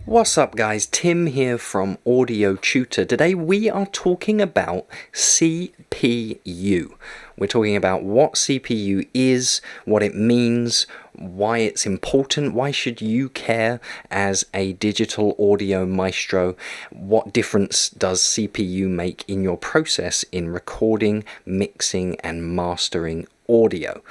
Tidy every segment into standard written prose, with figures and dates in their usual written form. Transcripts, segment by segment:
What's up guys, Tim here from Audio Tutor. Today we are talking about CPU. We're talking about what CPU is, what it means, why it's important, why should you care as a digital audio maestro, what difference does CPU make in your process in recording, mixing and mastering audio.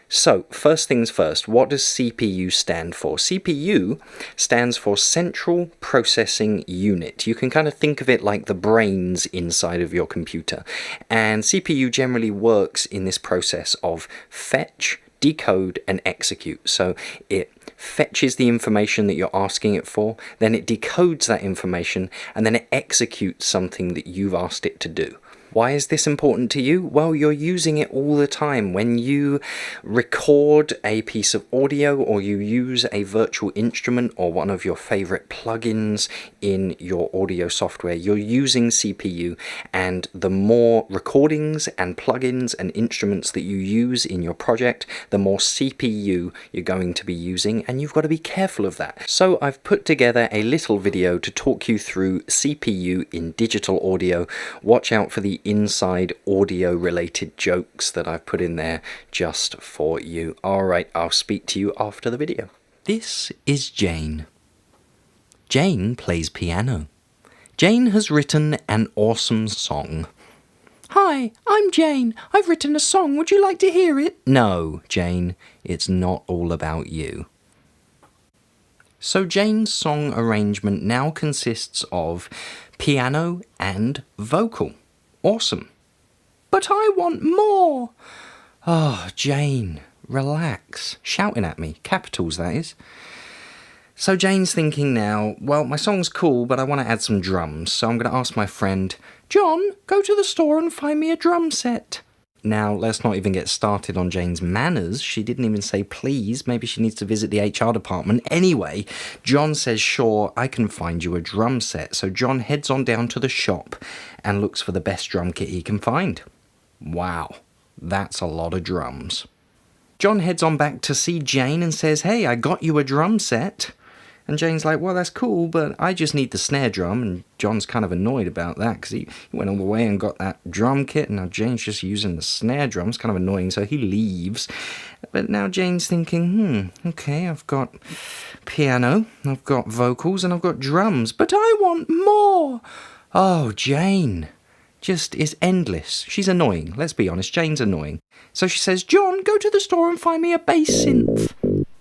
So, first things first, what does CPU stand for? CPU stands for Central Processing Unit. You can kind of think of it like the brains inside of your computer. And CPU generally works in this process of fetch, decode, and execute. So it fetches the information that you're asking it for, then it decodes that information, and then it executes something that you've asked it to do. Why is this important to you? Well, you're using it all the time. When you record a piece of audio or you use a virtual instrument or one of your favorite plugins in your audio software, you're using CPU, and the more recordings and plugins and instruments that you use in your project, the more CPU you're going to be using, and you've got to be careful of that. So I've put together a little video to talk you through CPU in digital audio. Watch out for the inside audio related jokes that I've put in there just for you. Alright, I'll speak to you after the video. This is Jane. Jane plays piano. Jane has written an awesome song. Hi, I'm Jane. I've written a song. Would you like to hear it? No, Jane, it's not all about you. So Jane's song arrangement now consists of piano and vocal. Awesome. But I want more. Oh, Jane, relax. Shouting at me. Capitals, that is. So Jane's thinking now, well, my song's cool, but I want to add some drums. So I'm going to ask my friend, John, go to the store and find me a drum set. Now, let's not even get started on Jane's manners. She didn't even say please. Maybe she needs to visit the HR department. Anyway, John says, sure, I can find you a drum set. So John heads on down to the shop and looks for the best drum kit he can find. Wow, that's a lot of drums. John heads on back to see Jane and says, hey, I got you a drum set. And Jane's like, well, that's cool, but I just need the snare drum. And John's kind of annoyed about that because he went all the way and got that drum kit, and now Jane's just using the snare drum. It's kind of annoying, so he leaves. But now Jane's thinking, okay, I've got piano, I've got vocals, and I've got drums, but I want more. Oh, Jane just is endless. She's annoying. Let's be honest, Jane's annoying. So she says, John, go to the store and find me a bass synth,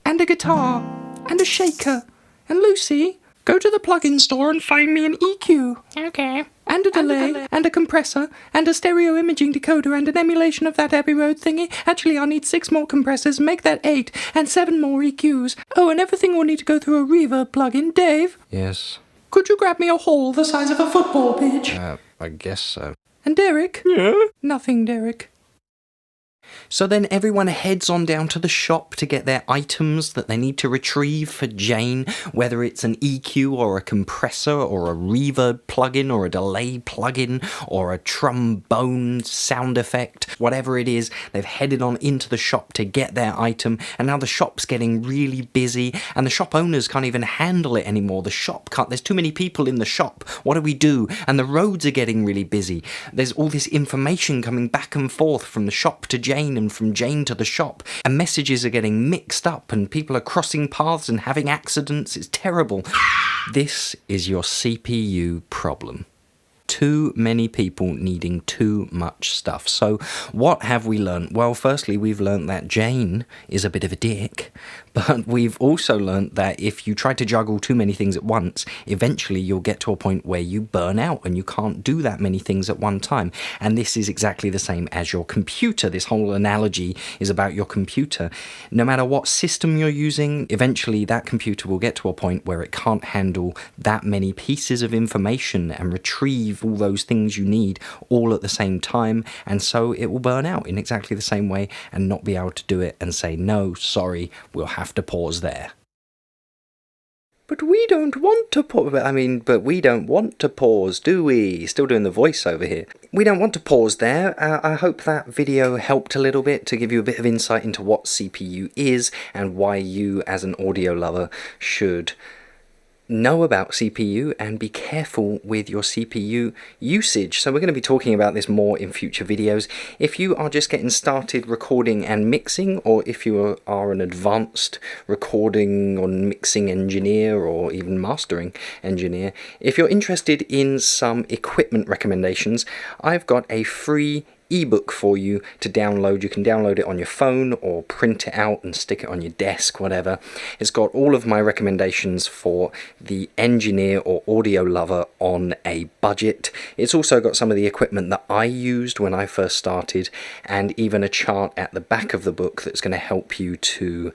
and a guitar, and a shaker. And Lucy, go to the plug-in store and find me an EQ. Okay. And a delay, and a compressor, and a stereo imaging decoder, and an emulation of that Abbey Road thingy. Actually, I'll need 6 more compressors, make that 8, and 7 more EQs. Oh, and everything will need to go through a reverb plug-in. Dave? Yes? Could you grab me a hall the size of a football pitch? I guess so. And Derek? Yeah? Nothing, Derek. So then everyone heads on down to the shop to get their items that they need to retrieve for Jane, whether it's an EQ or a compressor or a reverb plugin or a delay plugin or a trombone sound effect, whatever it is, they've headed on into the shop to get their item, and now the shop's getting really busy and the shop owners can't even handle it anymore. There's too many people in the shop. What do we do? And the roads are getting really busy. There's all this information coming back and forth from the shop to Jane and from Jane to the shop, and messages are getting mixed up and people are crossing paths and having accidents. It's terrible. This is your CPU problem. Too many people needing too much stuff. So what have we learned? Well, firstly, we've learned that Jane is a bit of a dick, but we've also learned that if you try to juggle too many things at once, eventually you'll get to a point where you burn out and you can't do that many things at one time. And this is exactly the same as your computer. This whole analogy is about your computer. No matter what system you're using, eventually that computer will get to a point where it can't handle that many pieces of information and retrieve all those things you need all at the same time, and so it will burn out in exactly the same way and not be able to do it and say, no, sorry, we'll have to pause there. But we don't want to pause. But we don't want to pause, do we? Still doing the voiceover here. We don't want to pause there. I hope that video helped a little bit to give you a bit of insight into what CPU is and why you, as an audio lover, should know about CPU and be careful with your CPU usage. So we're going to be talking about this more in future videos. If you are just getting started recording and mixing, or if you are an advanced recording or mixing engineer or even mastering engineer, if you're interested in some equipment recommendations, I've got a free ebook for you to download. You can download it on your phone or print it out and stick it on your desk, whatever. It's got all of my recommendations for the engineer or audio lover on a budget. It's also got some of the equipment that I used when I first started, and even a chart at the back of the book that's going to help you to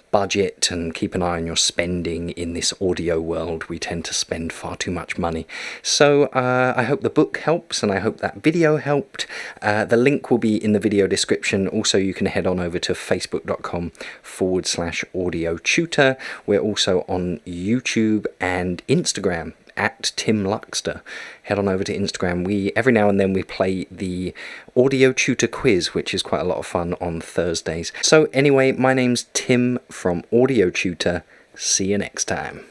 budget and keep an eye on your spending. In this audio world, we tend to spend far too much money. So I hope the book helps, and I hope that video helped. The link will be in the video description. Also, you can head on over to facebook.com/audio tutor. We're also on YouTube and Instagram at Tim Luxter. Head on over to Instagram. Every now and then we play the audio tutor quiz, which is quite a lot of fun on Thursdays. So anyway, my name's Tim from Audio Tutor. See you next time.